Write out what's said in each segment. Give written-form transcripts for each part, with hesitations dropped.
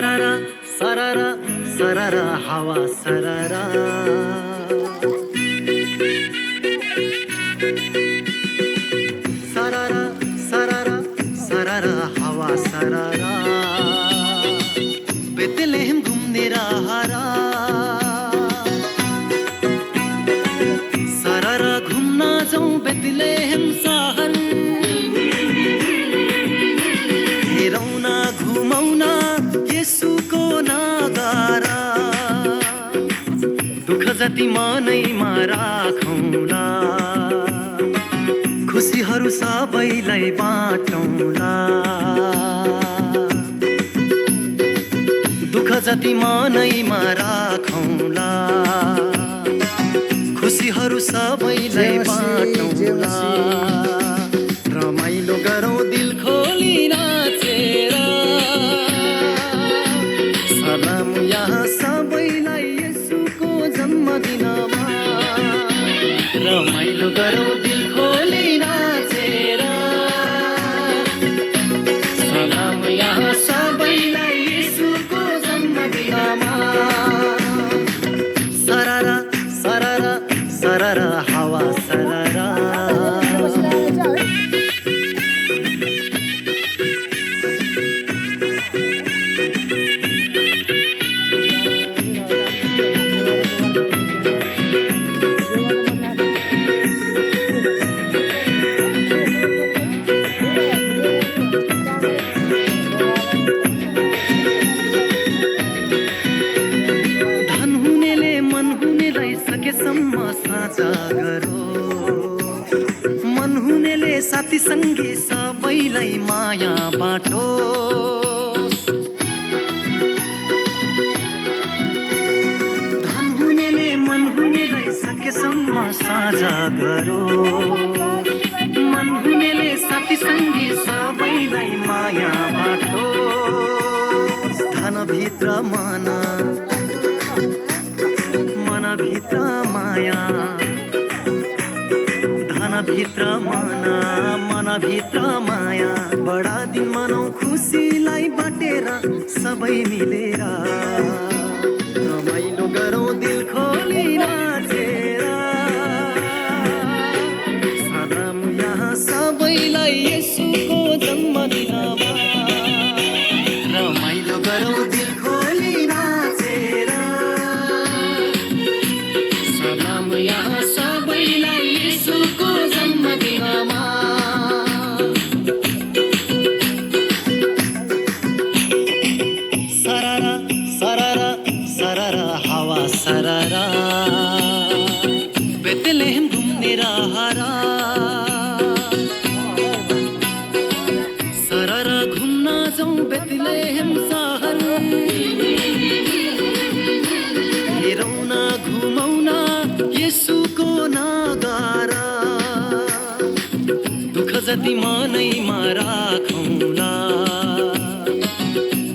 सररा सररा सररा हावा सररा सररा सररा सररा हावा सररा बेतलेहम घुम्ने राहरा सररा घुम्न जाउँ बेतलेहम सहर हेरौँ घुमाउन येशूको नगरा दुःख जति मनैमा राखौँला खुसीहरू सबैलाई बाटौँला दुःख जति मनैमा राखौँला खुसीहरू सबैलाई बाटौँला रमाइलो गरौँ दिल खोली नाचेर सलाम यहाँ सबैलाई येशूको जन्मदिनमा रमाइलो गरौँ दिल खोली नाचेर सलाम यहाँ सबैलाई येशूको जन्मदिनमा सररा सररा सररा हावा सररा साझा गरो मन हुनेले साथी संगी सबैलाई माया बाटो धन हुनेले मन हुनेलाई सकेसम्म साझा गरो मन हुनेले साथी संगी सबैलाई माया बाटो धनभित्र मनभित्र माया धनभित्र मनभित्र माया बडा दिन मनाउ खुसीलाई बाटेर सबै मिलेर रमाइलो गरौँ दिल खोली नाचेर सलाम यहाँ सबैलाई येशूको जन्मदिनमा रमाइलो गरौँ दिल खोली नाचेर सलाम यहाँ सबैलाई येशूको जन्मदिनमा सररा सररा सररा हावा सररा बेतलेहम घुम्ने राहरा सररा घुम्न जाउँ बेतलेहम सहर हेरौँ घुमाउन येशूको नगरा दुःख जति मनैमा राखौँला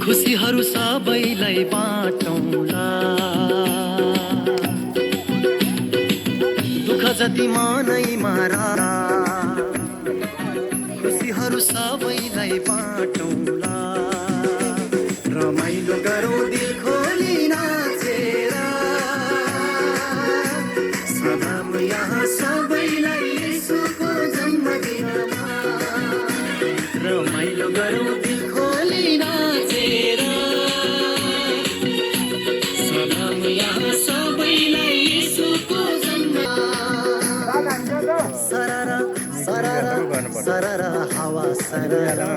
खुसीहरू सबैलाई बाटौँला दुःख जति मनैमा खुसीहरू सबैलाई बाटौँला रमाइलो गरौँ दिल खोली नाचेर सलाम यहाँ सबैलाई येशूको जन्मदिनमा रमाइलो गरौँ दिल खोली नाचेर सलाम यहाँ सबैलाई येशूको सररा सररा सररा हावा सररा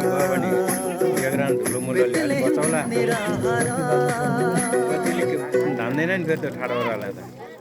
धान्दैन नि फेरि त्यो ठाडो ओह्रालाई त